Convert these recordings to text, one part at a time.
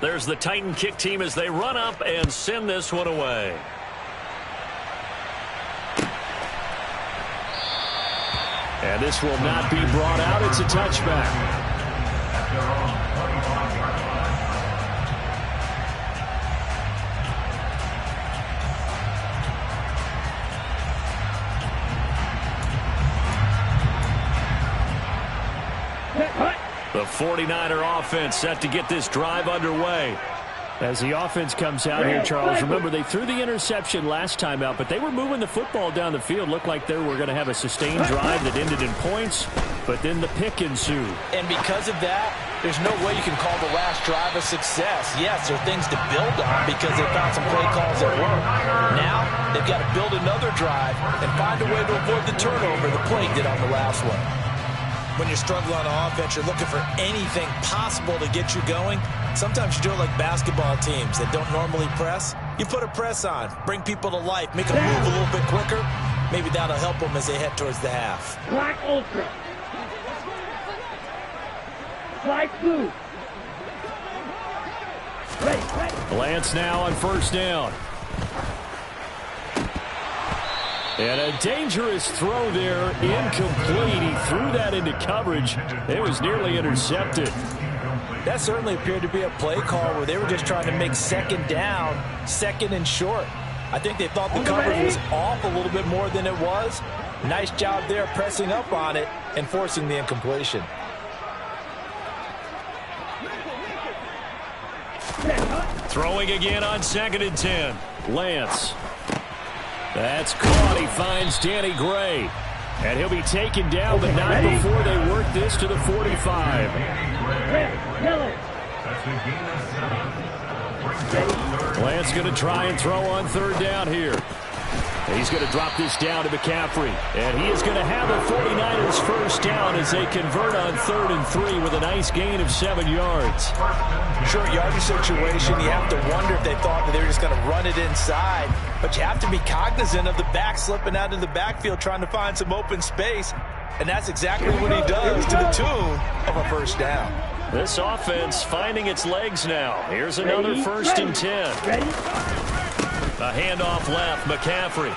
There's the Titan kick team as they run up and send this one away. And this will not be brought out. It's a touchback. The 49er offense set to get this drive underway. As the offense comes out here, Charles, remember they threw the interception last time out, but they were moving the football down the field. Looked like they were going to have a sustained drive that ended in points, but then the pick ensued. And because of that, there's no way you can call the last drive a success. Yes, there are things to build on because they found some play calls that work. Now, they've got to build another drive and find a way to avoid the turnover the play did on the last one. When you're struggling on offense, you're looking for anything possible to get you going. Sometimes you do it like basketball teams that don't normally press. You put a press on, bring people to life, make them move a little bit quicker. Maybe that'll help them as they head towards the half. Black ultra. Light blue. Lance now on first down. And a dangerous throw there, incomplete. He threw that into coverage. It was nearly intercepted. That certainly appeared to be a play call where they were just trying to make second down, second and short. I think they thought the coverage was off a little bit more than it was. Nice job there pressing up on it and forcing the incompletion. Throwing again on 2nd and 10. Lance. That's caught. He finds Danny Gray. And he'll be taken down, but not before they work this to the 45. Lance going to try and throw on 3rd down here. He's going to drop this down to McCaffrey. And he is going to have a 49ers first down as they convert on 3rd and 3 with a nice gain of 7 yards. Short yardage situation, you have to wonder if they thought that they were just going to run it inside. But you have to be cognizant of the back slipping out of the backfield trying to find some open space. And that's exactly what he does to the tune of a first down. This offense finding its legs now. Here's another 1st and 10. A handoff left, McCaffrey.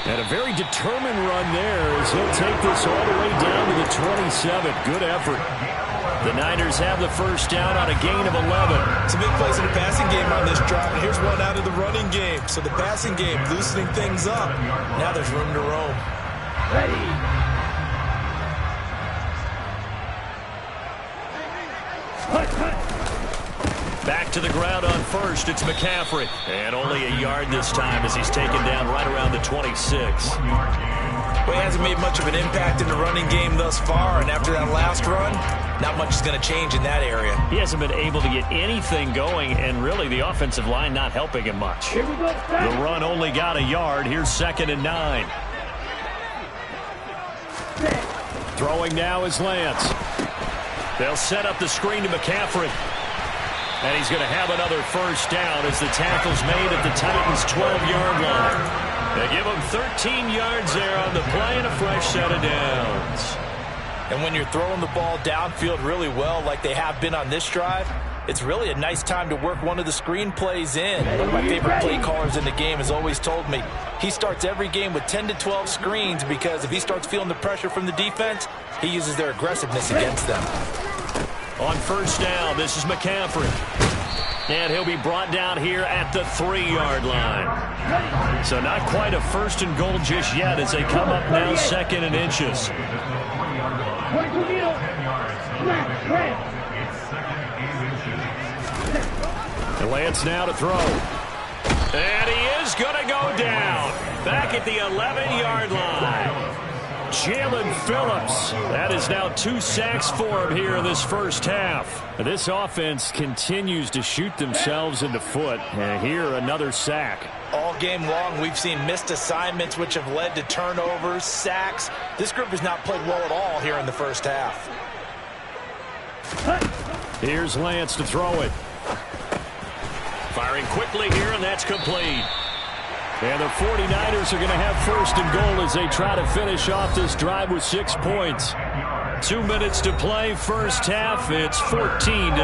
And a very determined run there as he'll take this all the way down to the 27. Good effort. The Niners have the first down on a gain of 11. Some big plays in the passing game on this drive, and here's one out of the running game. So the passing game loosening things up. Now there's room to roam. Ready. Back to the ground on first. It's McCaffrey. And only a yard this time as he's taken down right around the 26. Well, he hasn't made much of an impact in the running game thus far, and after that last run, not much is going to change in that area. He hasn't been able to get anything going, and really the offensive line not helping him much. The run only got a yard. Here's 2nd and 9. Throwing now is Lance. They'll set up the screen to McCaffrey. And he's going to have another first down as the tackle's made at the Titans' 12-yard line. They give him 13 yards there on the play and a fresh set of downs. And when you're throwing the ball downfield really well like they have been on this drive, it's really a nice time to work one of the screen plays in. One of my favorite play callers in the game has always told me he starts every game with 10 to 12 screens because if he starts feeling the pressure from the defense, he uses their aggressiveness against them. On first down, this is McCaffrey. And he'll be brought down here at the 3-yard line. So not quite a 1st and goal just yet as they come up now 2nd and inches. And Lance now to throw. And he is going to go down. Back at the 11-yard line. Jalen Phillips. That is now 2 sacks for him here in this first half. This offense continues to shoot themselves in the foot. And here another sack. All game long, we've seen missed assignments which have led to turnovers, sacks. This group has not played well at all here in the first half. Here's Lance to throw it. Firing quickly here, and that's complete. And the 49ers are going to have 1st and goal as they try to finish off this drive with 6 points. 2 minutes to play, first half. It's 14-0.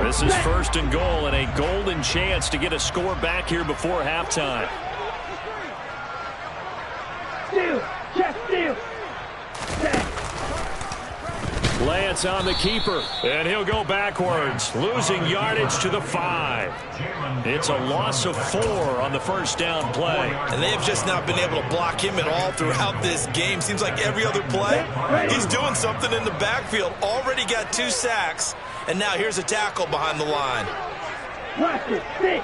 This is first and goal and a golden chance to get a score back here before halftime. Steal, check, steal. Lance on the keeper, and he'll go backwards, losing yardage to the 5. It's a loss of 4 on the first down play. And they have just not been able to block him at all throughout this game. Seems like every other play, he's doing something in the backfield. Already got 2 sacks, and now here's a tackle behind the line. Practice, stick.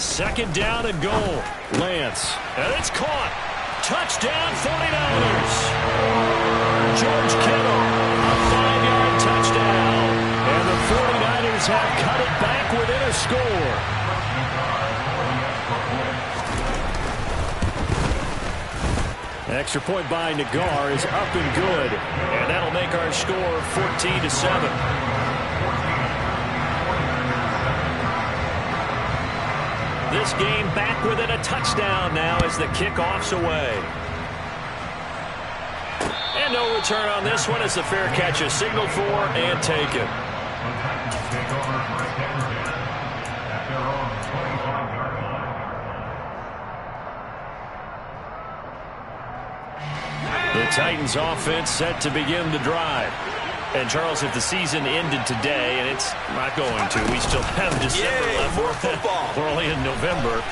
Second down and goal. Lance, and it's caught. Touchdown 49ers. George Kittle, a 5-yard touchdown. And the 49ers have cut it back within a score. Extra point by Nagar is up and good. And that'll make our score 14-7. This game back within a touchdown now as the kickoff's away. And no return on this one as the fair catch is signaled for and taken. The Titans offense set to begin the drive. And, Charles, if the season ended today, and it's not going to, we still have December left. More football. We're only in November.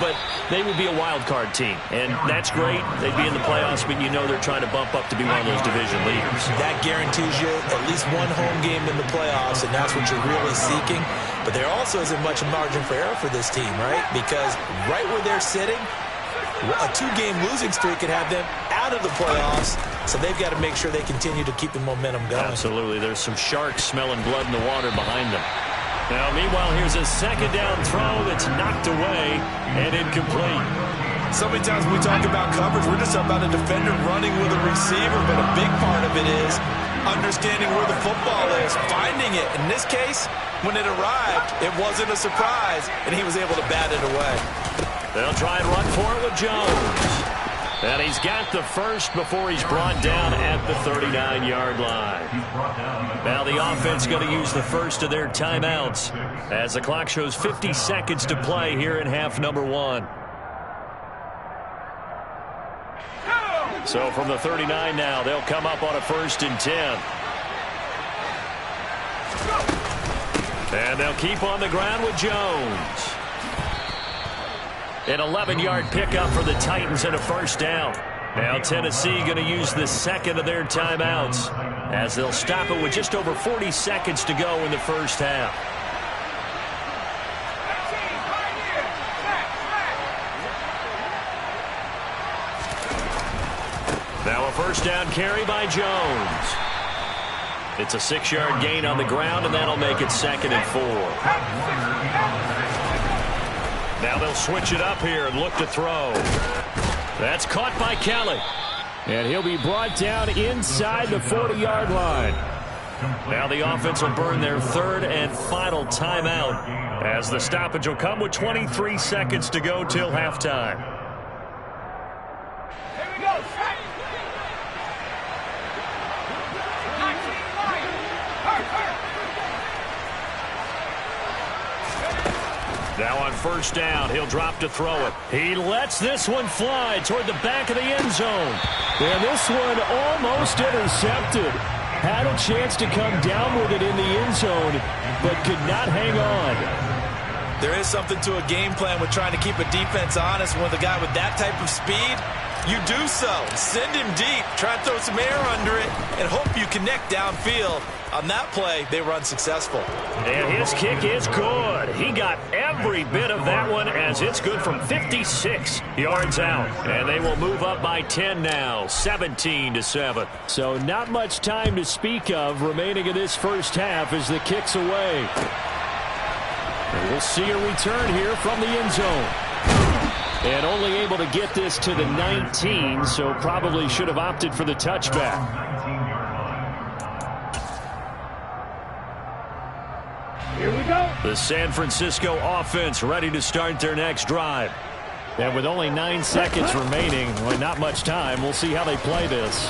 But they would be a wild card team. And that's great. They'd be in the playoffs, but you know they're trying to bump up to be one of those division leaders. That guarantees you at least one home game in the playoffs, and that's what you're really seeking. But there also isn't much margin for error for this team, right? Because right where they're sitting, a 2-game losing streak could have them out of the playoffs, so they've got to make sure they continue to keep the momentum going. Absolutely. There's some sharks smelling blood in the water behind them. Now, meanwhile, here's a second down throw that's knocked away and incomplete. So many times when we talk about coverage, we're just about a defender running with a receiver, but a big part of it is understanding where the football is, finding it. In this case, when it arrived, it wasn't a surprise, and he was able to bat it away. They'll try and run for it with Jones. And he's got the first before he's brought down at the 39-yard line. Now the offense going to use the first of their timeouts as the clock shows 50 seconds to play here in half number 1. So from the 39 now, they'll come up on a 1st and 10. And they'll keep on the ground with Jones. An 11-yard pickup for the Titans and a first down. Now Tennessee going to use the second of their timeouts as they'll stop it with just over 40 seconds to go in the first half. Now a first down carry by Jones. It's a 6-yard gain on the ground, and that'll make it 2nd and 4. Now they'll switch it up here and look to throw. That's caught by Kelly. And he'll be brought down inside the 40-yard line. Now the offense will burn their 3rd and final timeout as the stoppage will come with 23 seconds to go till halftime. Here we go. Now on first down, he'll drop to throw it. He lets this one fly toward the back of the end zone. And this one almost intercepted. Had a chance to come down with it in the end zone, but could not hang on. There is something to a game plan with trying to keep a defense honest. With a guy with that type of speed, you do so. Send him deep. Try to throw some air under it and hope you connect downfield. On that play, they were unsuccessful. And his kick is good. He got every bit of that one as it's good from 56 yards out. And they will move up by 10 now, 17-7. So not much time to speak of remaining in this first half as the kick's away. And we'll see a return here from the end zone. And only able to get this to the 19, so probably should have opted for the touchback. The San Francisco offense ready to start their next drive. And with only 9 seconds remaining, well, not much time, we'll see how they play this.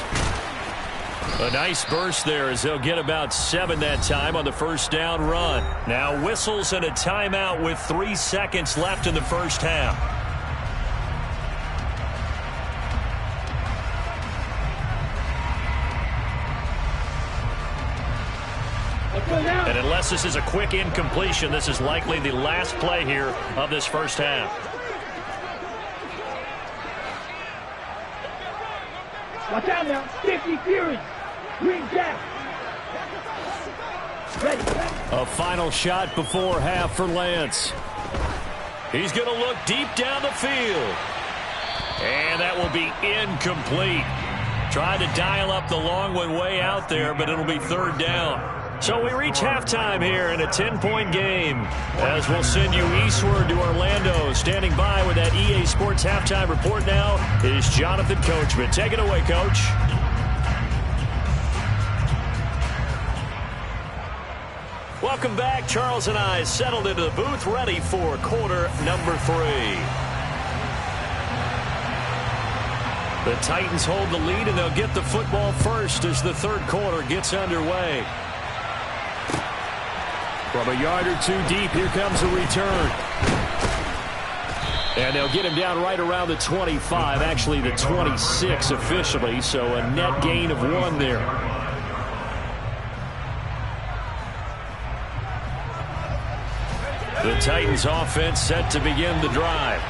A nice burst there as they'll get about 7 that time on the first down run. Now whistles and a timeout with 3 seconds left in the first half. And unless this is a quick incompletion, this is likely the last play here of this first half. Watch out now. 50 Fury. Green Jack. Ready. A final shot before half for Lance. He's going to look deep down the field. And that will be incomplete. Tried to dial up the long one way out there, but it'll be third down. So we reach halftime here in a 10-point game. As we'll send you eastward to Orlando. Standing by with that EA Sports halftime report now is Jonathan Coachman. Take it away, Coach. Welcome back. Charles and I settled into the booth, ready for quarter number 3. The Titans hold the lead, and they'll get the football first as the third quarter gets underway. From a yard or 2 deep, here comes a return. And they'll get him down right around the 25, actually the 26 officially, so a net gain of 1 there. The Titans offense set to begin the drive.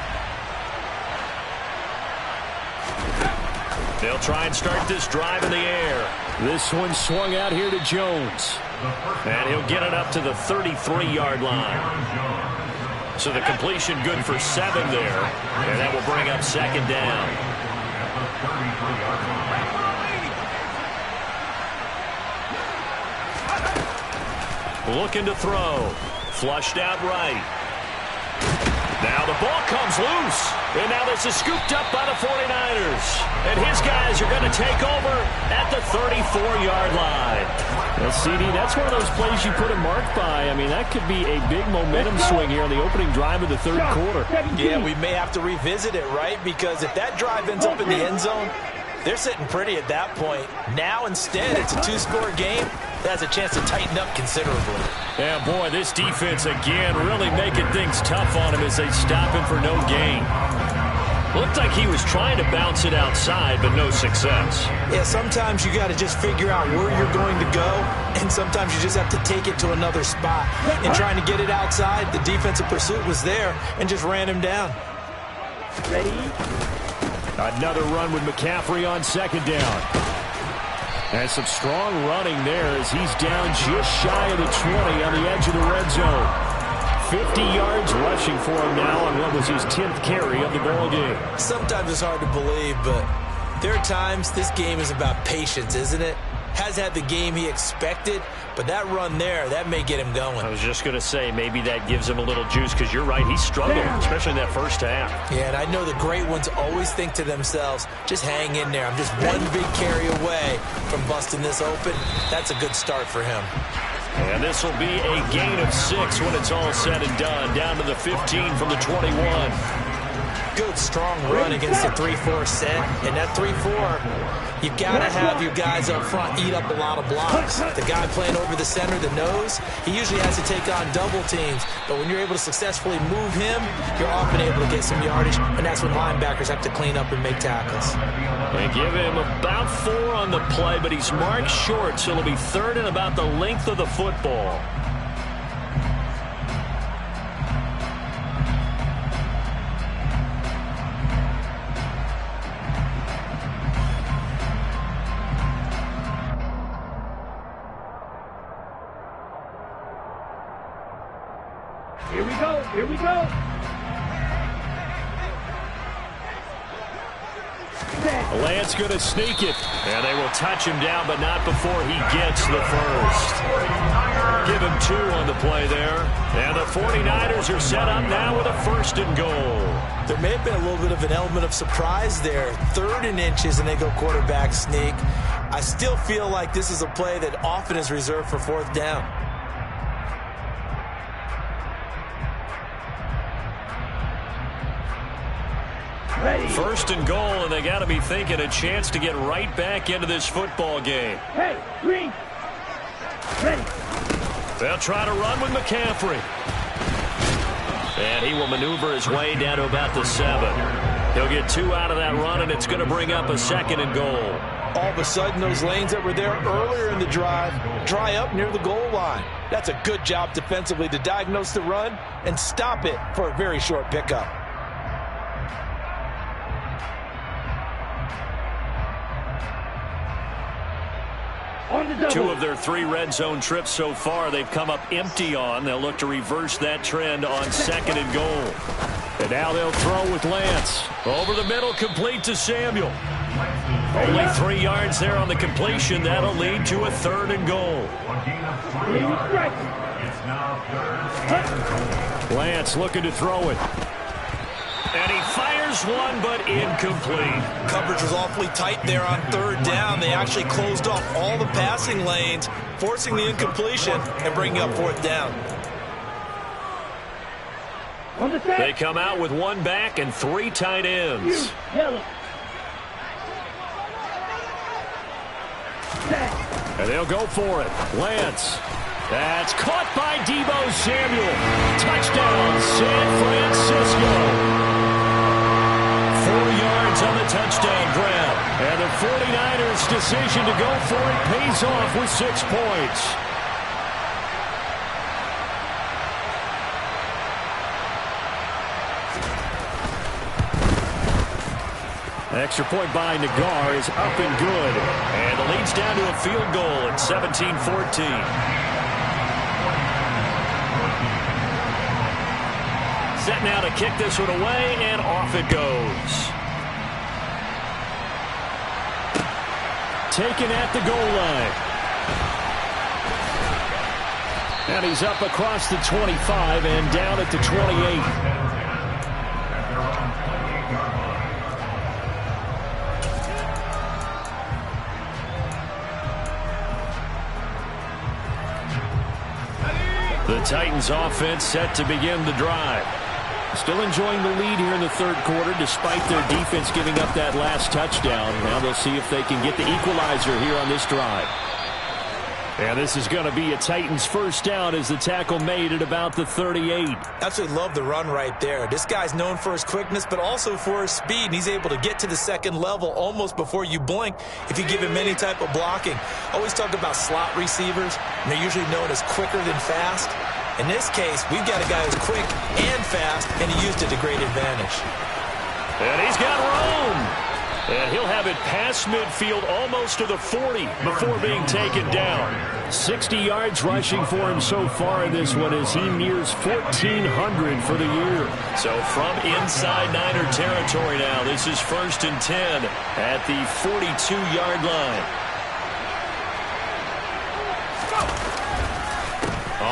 They'll try and start this drive in the air. This one swung out here to Jones. And he'll get it up to the 33-yard line. So the completion good for 7 there. And that will bring up second down. Looking to throw. Flushed out right. Now the ball comes loose. And now this is scooped up by the 49ers. And his guys are going to take over at the 34-yard line. Well, CD, that's one of those plays you put a mark by. I mean, that could be a big momentum swing here on the opening drive of the third quarter. Yeah, we may have to revisit it, right? Because if that drive ends up in the end zone, they're sitting pretty at that point. Now, instead, it's a 2-score game. That has a chance to tighten up considerably. Yeah, boy, this defense, again, really making things tough on him as they stop him for no gain. Looked like he was trying to bounce it outside, but no success. Yeah, sometimes you got to just figure out where you're going to go, and sometimes you just have to take it to another spot. And trying to get it outside, the defensive pursuit was there and just ran him down. Ready. Another run with McCaffrey on second down. And some strong running there as he's down just shy of the 20 on the edge of the red zone. 50 yards rushing for him now on what was his 10th carry of the ball game. Sometimes it's hard to believe, but there are times this game is about patience, isn't it? Has had the game he expected, but that run there, that may get him going. I was just going to say, maybe that gives him a little juice, because you're right, he struggled, especially in that first half. Yeah, and I know the great ones always think to themselves, just hang in there. I'm just one big carry away from busting this open. That's a good start for him. And this will be a gain of 6 when it's all said and done. Down to the 15 from the 21. Good, strong run against the 3-4 set. And that 3-4, you've got to have your guys up front eat up a lot of blocks. The guy playing over the center, the nose, he usually has to take on double teams. But when you're able to successfully move him, you're often able to get some yardage. And that's when linebackers have to clean up and make tackles. They give him about 4 on the play, but he's marked short, so it'll be third and about the length of the football. Here we go. Here we go. Lance going to sneak it. And they will touch him down, but not before he gets the first. Give him 2 on the play there. And the 49ers are set up now with a 1st and goal. There may have been a little bit of an element of surprise there. 3rd and inches, and they go quarterback sneak. I still feel like this is a play that often is reserved for 4th down. First and goal, and they got to be thinking a chance to get right back into this football game. Hey, green. Ready. They'll try to run with McCaffrey. And he will maneuver his way down to about the 7. He'll get 2 out of that run, and it's going to bring up a 2nd and goal. All of a sudden, those lanes that were there earlier in the drive dry up near the goal line. That's a good job defensively to diagnose the run and stop it for a very short pickup. Two of their 3 red zone trips so far they've come up empty on. They'll look to reverse that trend on 2nd and goal. And now they'll throw with Lance. Over the middle, complete to Samuel. Only 3 yards there on the completion. That'll lead to a 3rd and goal. Lance looking to throw it. And he fires one, but incomplete. Coverage was awfully tight there on 3rd down. They actually closed off all the passing lanes, forcing the incompletion and bringing up 4th down. They come out with 1 back and 3 tight ends. And they'll go for it. Lance. That's caught by Deebo Samuel. Touchdown, San Francisco. 4 yards on the touchdown grab. And the 49ers' decision to go for it pays off with 6 points. Extra point by Nagar is up and good. And the lead's down to a field goal at 17-14. Set now to kick this one away, and off it goes. Taken at the goal line. And he's up across the 25 and down at the 28. The Titans offense set to begin the drive. Still enjoying the lead here in the 3rd quarter despite their defense giving up that last touchdown. Now they'll see if they can get the equalizer here on this drive. And this is going to be a Titans first down as the tackle made at about the 38. Absolutely love the run right there. This guy's known for his quickness, but also for his speed. And he's able to get to the 2nd level almost before you blink if you give him any type of blocking. Always talk about slot receivers, and they're usually known as quicker than fast. In this case, we've got a guy who's quick and fast, and he used it to great advantage. And he's got room. And he'll have it past midfield almost to the 40 before being taken down. 60 yards rushing for him so far in this one as he nears 1,400 for the year. So from inside Niner territory now, this is 1st and 10 at the 42-yard line.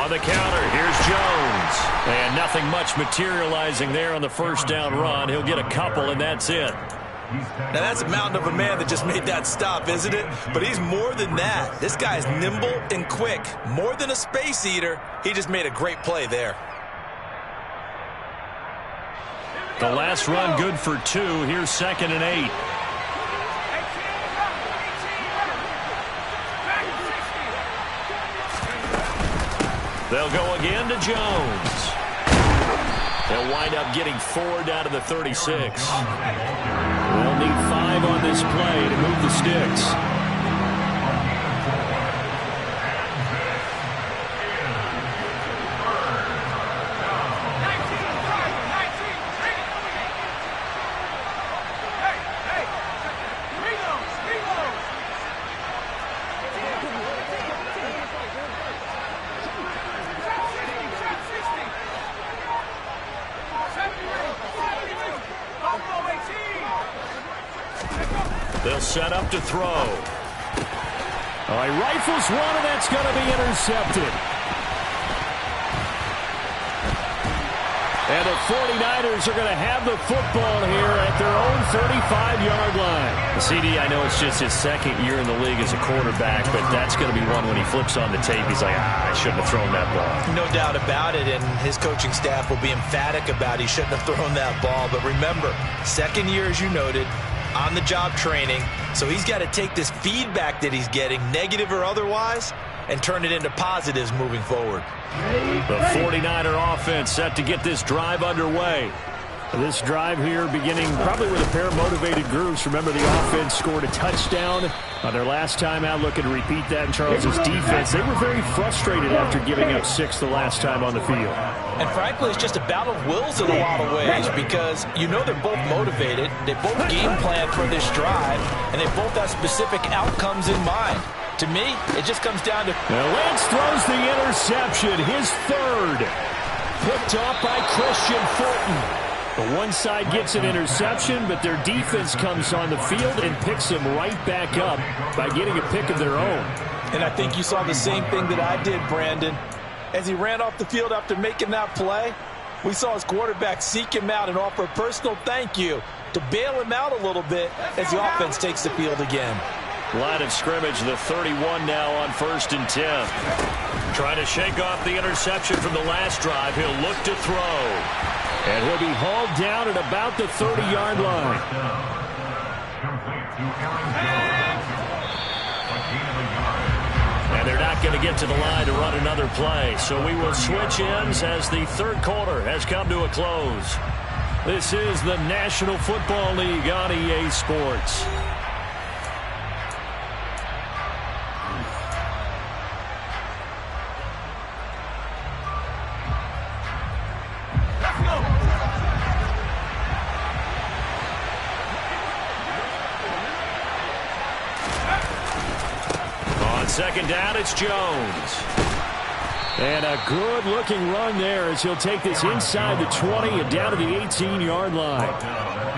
On the counter, here's Jones. And nothing much materializing there on the first down run. He'll get a couple, and that's it. Now, that's a mountain of a man that just made that stop, isn't it? But he's more than that. This guy is nimble and quick. More than a space eater, he just made a great play there. The last run good for 2. Here's 2nd and 8. They'll go again to Jones. They'll wind up getting 4 down to the 36. They'll need 5 on this play to move the sticks. They'll set up to throw. He rifles one, and that's going to be intercepted. And the 49ers are going to have the football here at their own 35-yard line. CD, I know it's just his second year in the league as a quarterback, but that's going to be one when he flips on the tape. He's like, I shouldn't have thrown that ball. No doubt about it, and his coaching staff will be emphatic about he shouldn't have thrown that ball. But remember, second year, as you noted, on-the-job training. So he's got to take this feedback that he's getting, negative or otherwise, and turn it into positives moving forward. The 49er offense set to get this drive underway. This drive here beginning probably with a pair of motivated groups. Remember, the offense scored a touchdown on their last time out. Looking to repeat that in Charles's defense. They were very frustrated after giving up 6 the last time on the field. And frankly, it's just a battle of wills in a lot of ways because you know they're both motivated. They both game plan for this drive, and they both have specific outcomes in mind. To me, it just comes down to... Now Lance throws the interception, his third. Picked off by Christian Fulton. The one side gets an interception, but their defense comes on the field and picks him right back up by getting a pick of their own. And I think you saw the same thing that I did, Brandon. As he ran off the field after making that play, we saw his quarterback seek him out and offer a personal thank you to bail him out a little bit as the offense takes the field again. Line of scrimmage, the 31 now on 1st and 10. Trying to shake off the interception from the last drive. He'll look to throw. And he'll be hauled down at about the 30-yard line. And they're not going to get to the line to run another play. So we will switch ends as the third quarter has come to a close. This is the National Football League on EA Sports. Second down, it's Jones. And a good-looking run there as he'll take this inside the 20 and down to the 18-yard line.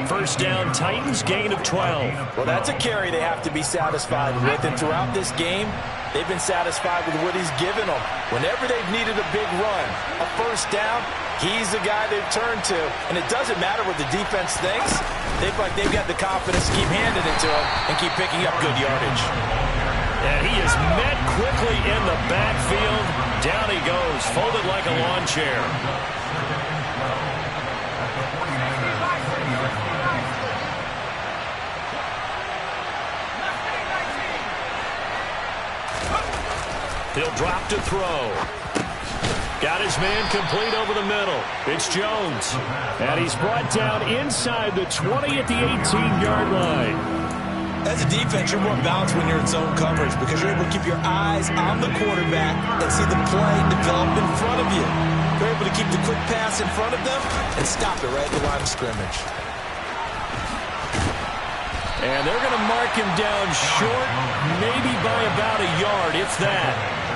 First down, Titans, gain of 12. Well, that's a carry they have to be satisfied with. And throughout this game, they've been satisfied with what he's given them. Whenever they've needed a big run, a first down, he's the guy they've turned to. And it doesn't matter what the defense thinks. They've got the confidence to keep handing it to him and keep picking up good yardage. And he is met quickly in the backfield. Down he goes, folded like a lawn chair. He'll drop to throw. Got his man complete over the middle. It's Jones. And he's brought down inside the 20 at the 18-yard line. As a defense, you're more balanced when you're in zone coverage because you're able to keep your eyes on the quarterback and see the play develop in front of you. You're able to keep the quick pass in front of them and stop it right at the line of scrimmage. And they're going to mark him down short, maybe by about a yard, if that.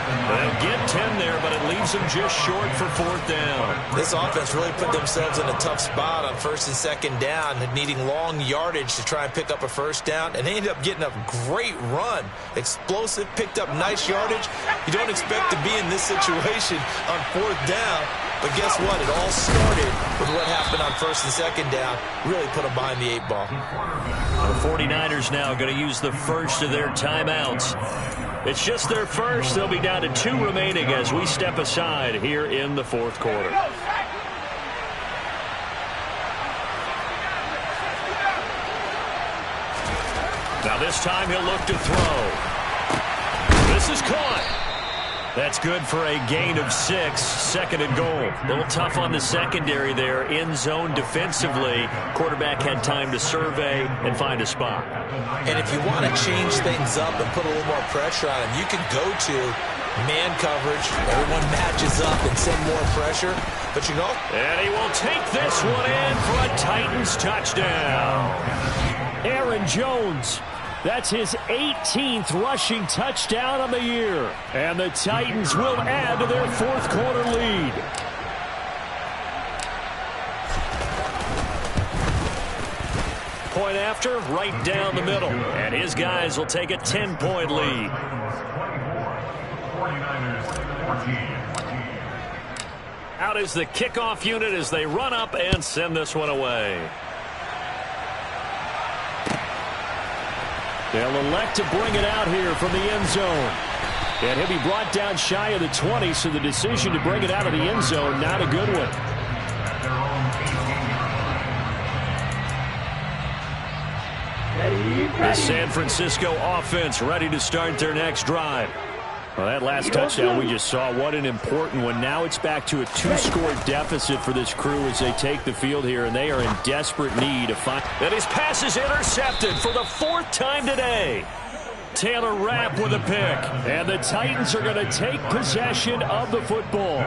They'll get 10 there, but it leaves them just short for 4th down. This offense really put themselves in a tough spot on 1st and 2nd down, needing long yardage to try and pick up a first down, and they ended up getting a great run. Explosive, picked up nice yardage. You don't expect to be in this situation on 4th down, but guess what? It all started with what happened on 1st and 2nd down. Really put them behind the 8 ball. The 49ers now going to use the first of their timeouts. It's just their first. They'll be down to 2 remaining as we step aside here in the 4th quarter. Now this time he'll look to throw. This is caught. That's good for a gain of 6, 2nd and goal. A little tough on the secondary there, in zone defensively. Quarterback had time to survey and find a spot. And if you want to change things up and put a little more pressure on him, you can go to man coverage. Everyone matches up and send more pressure. But you know. And he will take this one in for a Titans touchdown. Aaron Jones. That's his 18th rushing touchdown on the year. And the Titans will add to their 4th quarter lead. Point after, right down the middle. And his guys will take a 10-point lead. Out is the kickoff unit as they run up and send this one away. They'll elect to bring it out here from the end zone. And he'll be brought down shy of the 20, so the decision to bring it out of the end zone, not a good one. The San Francisco offense ready to start their next drive. Well, that last touchdown we just saw, what an important one. Now it's back to a 2-score deficit for this crew as they take the field here, and they are in desperate need of find. And his pass is intercepted for the 4th time today. Taylor Rapp with a pick. And the Titans are going to take possession of the football.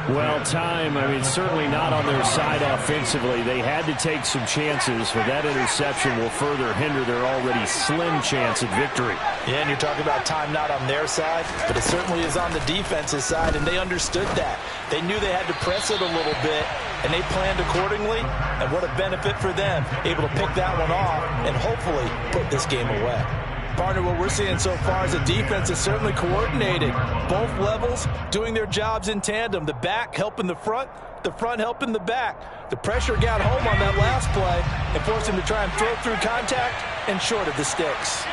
Well, time, certainly not on their side offensively. They had to take some chances, but that interception will further hinder their already slim chance at victory. Yeah, and you're talking about time not on their side, but it certainly is on the defense's side, and they understood that. They knew they had to press it a little bit, and they planned accordingly, and what a benefit for them, able to pick that one off and hopefully put this game away. Partner, what we're seeing so far is the defense is certainly coordinated. Both levels doing their jobs in tandem. The back helping the front helping the back. The pressure got home on that last play and forced him to try and throw through contact and short of the sticks.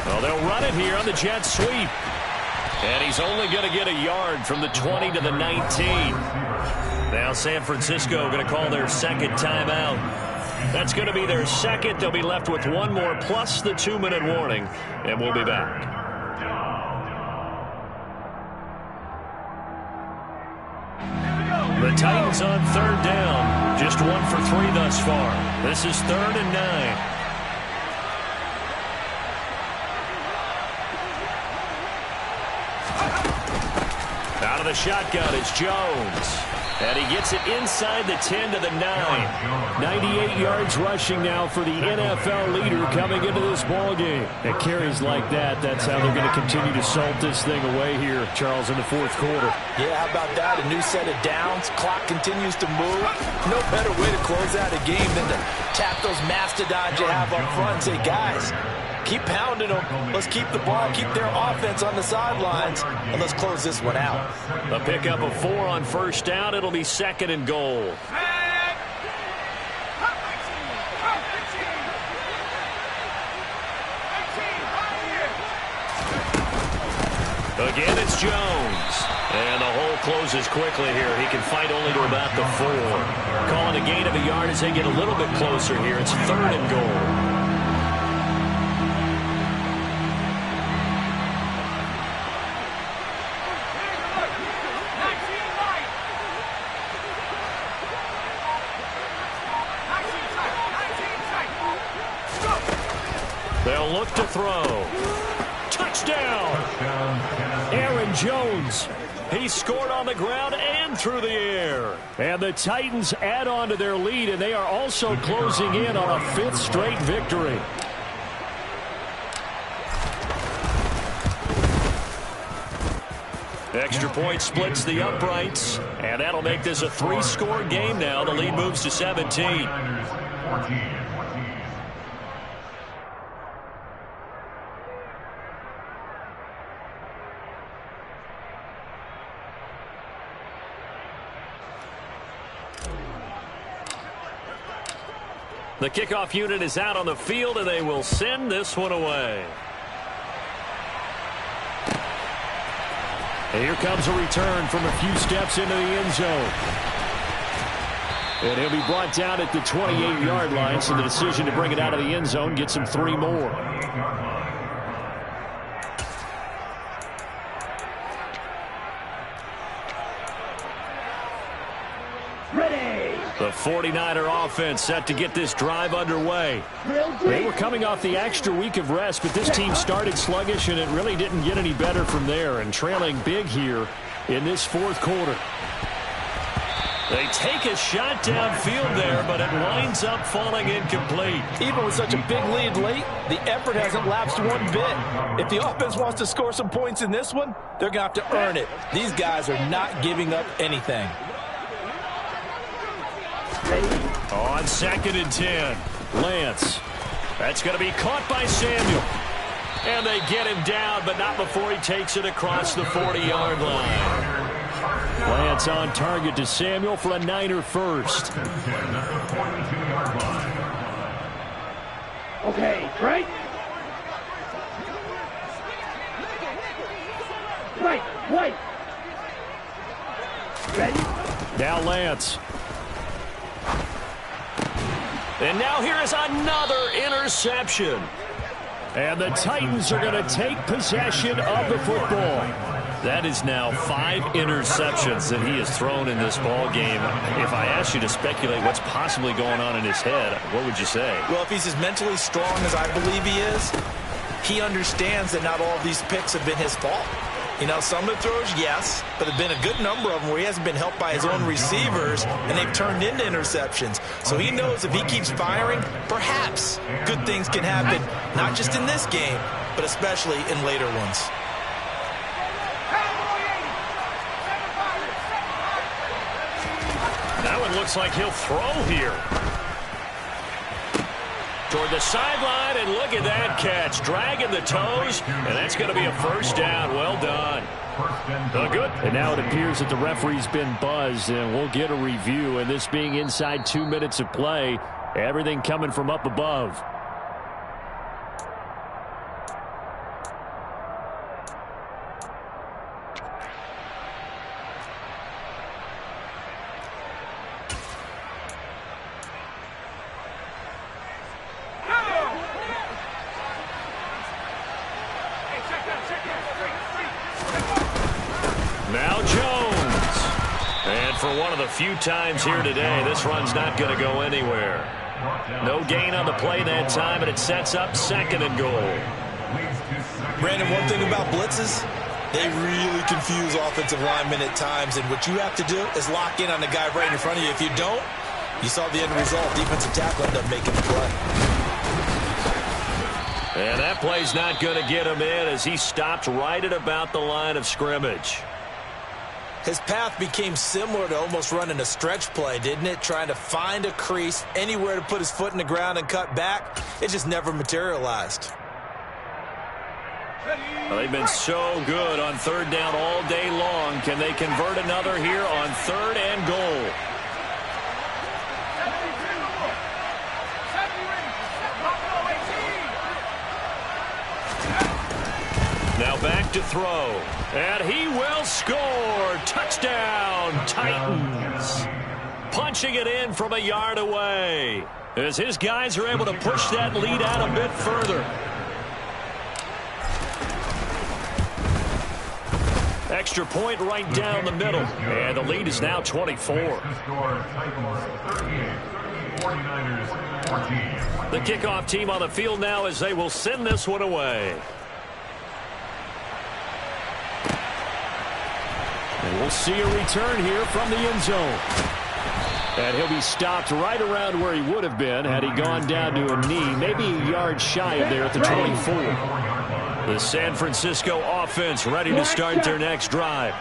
Well, they'll run it here on the jet sweep. And he's only going to get a yard from the 20 to the 19. Now San Francisco going to call their second timeout. That's going to be their second. They'll be left with one more plus the 2-minute warning. And we'll be back. The Titans on 3rd down. Just 1 for 3 thus far. This is 3rd and 9. Out of the shotgun is Jones. And he gets it inside the 10 to the 9. 98 yards rushing now for the NFL leader coming into this ballgame. At carries like that, that's how they're going to continue to salt this thing away here, Charles, in the 4th quarter. Yeah, how about that? A new set of downs. Clock continues to move. No better way to close out a game than to tap those mastodons you have up front and say, guys, keep pounding them. Let's keep the ball, keep their offense on the sidelines, and let's close this one out. A pickup of 4 on 1st down. It'll be 2nd and goal. Again, it's Jones. And the hole closes quickly here. He can fight only to about the 4. Calling a gain of a yard as they get a little bit closer here. It's 3rd and goal. They'll look to throw. Touchdown! Aaron Jones. He scored on the ground and through the air. And the Titans add on to their lead, and they are also closing in on a 5th straight victory. Extra point splits the uprights, and that'll make this a 3-score game now. The lead moves to 17. The kickoff unit is out on the field, and they will send this one away. And here comes a return from a few steps into the end zone. And he'll be brought down at the 28-yard line, so the decision to bring it out of the end zone gets him 3 more. The 49er offense set to get this drive underway. They were coming off the extra week of rest, but this team started sluggish, and it really didn't get any better from there, and trailing big here in this 4th quarter. They take a shot downfield there, but it winds up falling incomplete. Even with such a big lead late, the effort hasn't lapsed one bit. If the offense wants to score some points in this one, they're going to have to earn it. These guys are not giving up anything. On 2nd and 10, Lance. That's going to be caught by Samuel. And they get him down, but not before he takes it across the 40-yard line. Lance on target to Samuel for a Niner first. Okay, right? Right, white. Ready? Now Lance. And now here is another interception. And the Titans are going to take possession of the football. That is now 5 interceptions that he has thrown in this ball game. If I asked you to speculate what's possibly going on in his head, what would you say? Well, if he's as mentally strong as I believe he is, he understands that not all of these picks have been his fault. You know, some of the throws, yes, but there have been a good number of them where he hasn't been helped by his own receivers, and they've turned into interceptions. So he knows if he keeps firing, perhaps good things can happen, not just in this game, but especially in later ones. That one looks like he'll throw here. Toward the sideline, and look at that catch. Dragging the toes, and that's going to be a first down. Well done. Good. And now it appears that the referee's been buzzed, and we'll get a review. And this being inside 2 minutes of play, everything coming from up above. Now Jones. And for one of the few times here today, this run's not going to go anywhere. No gain on the play that time, and it sets up 2nd and goal. Brandon, one thing about blitzes, they really confuse offensive linemen at times, and what you have to do is lock in on the guy right in front of you. If you don't, you saw the end result. Defensive tackle ended up making the play. And that play's not going to get him in as he stopped right at about the line of scrimmage. His path became similar to almost running a stretch play, didn't it? Trying to find a crease, anywhere to put his foot in the ground and cut back. It just never materialized. Well, they've been so good on 3rd down all day long. Can they convert another here on 3rd and goal? Now back to throw. And he will score. Touchdown, Titans. Punching it in from a yard away as his guys are able to push that lead out a bit further. Extra point right down the middle. And the lead is now 24. The kickoff team on the field now as they will send this one away. And we'll see a return here from the end zone. And he'll be stopped right around where he would have been had he gone down to a knee, maybe a yard shy of there at the 24. The San Francisco offense ready to start their next drive.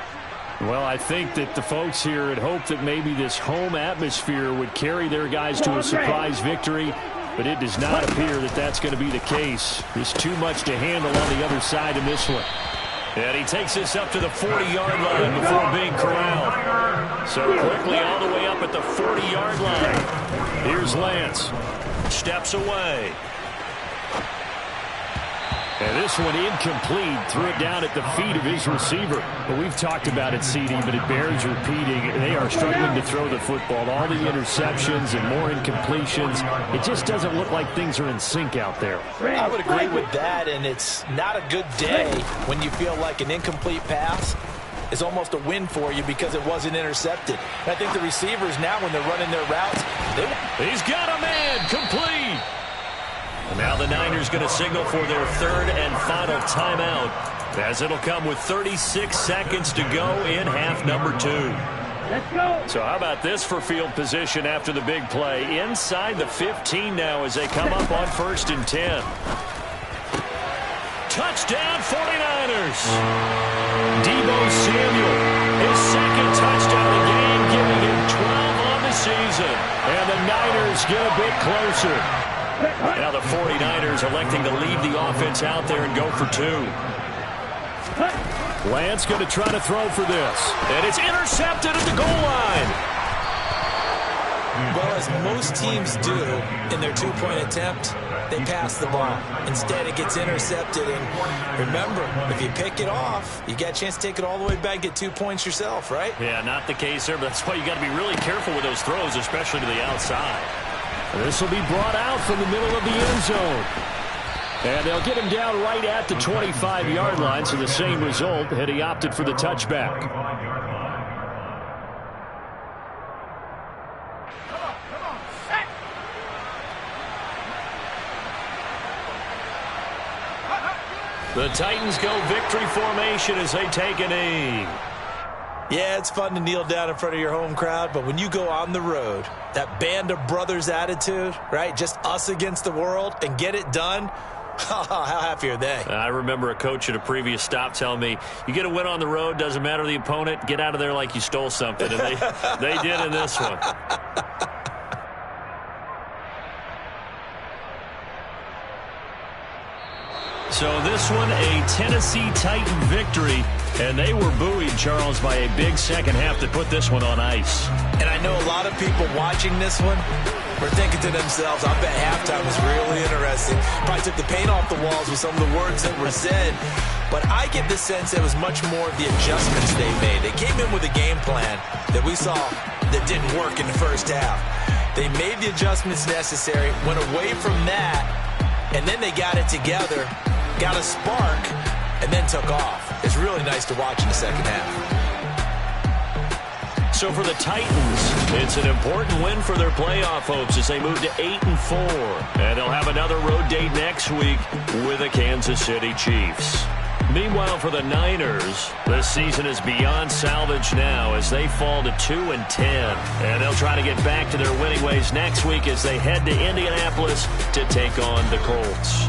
Well, I think that the folks here had hoped that maybe this home atmosphere would carry their guys to a surprise victory, but it does not appear that that's going to be the case. There's too much to handle on the other side in this one. And he takes this up to the 40-yard line before being corralled. So quickly all the way up at the 40-yard line. Here's Lance. Steps away. And this one incomplete. Threw it down at the feet of his receiver. Well, we've talked about it, CD, but it bears repeating. They are struggling to throw the football. All the interceptions and more incompletions. It just doesn't look like things are in sync out there. I would agree with that, and it's not a good day when you feel like an incomplete pass is almost a win for you because it wasn't intercepted. And I think the receivers now, when they're running their routes, he's got a man complete. And now the Niners going to signal for their 3rd and final timeout, as it'll come with 36 seconds to go in half number 2. Let's go. So how about this for field position after the big play? Inside the 15 now as they come up on 1st and 10. Touchdown 49ers. Deebo Samuel, his 2nd touchdown of the game, giving him 12 on the season. And the Niners get a bit closer. Now the 49ers electing to leave the offense out there and go for 2. Lance going to try to throw for this. And it's intercepted at the goal line. Well, as most teams do in their two-point attempt, they pass the ball. Instead, it gets intercepted. And remember, if you pick it off, you got a chance to take it all the way back, get 2 points yourself, right? Yeah, not the case there, but that's why you got to be really careful with those throws, especially to the outside. This will be brought out from the middle of the end zone. And they'll get him down right at the 25-yard line, so the same result, had he opted for the touchback. The Titans go victory formation as they take a knee. Yeah, it's fun to kneel down in front of your home crowd, but when you go on the road, that band of brothers attitude, right, just us against the world, and get it done, how happy are they? I remember a coach at a previous stop telling me, you get a win on the road, doesn't matter the opponent, get out of there like you stole something. And they did in this one. So this one, a Tennessee Titan victory, and they were buoyed, Charles, by a big second half to put this one on ice. And I know a lot of people watching this one were thinking to themselves, I bet halftime was really interesting. Probably took the paint off the walls with some of the words that were said. But I get the sense it was much more of the adjustments they made. They came in with a game plan that we saw that didn't work in the first half. They made the adjustments necessary, went away from that, and then they got it together, got a spark, and then took off. It's really nice to watch in the second half. So for the Titans, it's an important win for their playoff hopes as they move to 8-4. And they'll have another road date next week with the Kansas City Chiefs. Meanwhile, for the Niners, this season is beyond salvage now as they fall to 2-10. And they'll try to get back to their winning ways next week as they head to Indianapolis to take on the Colts.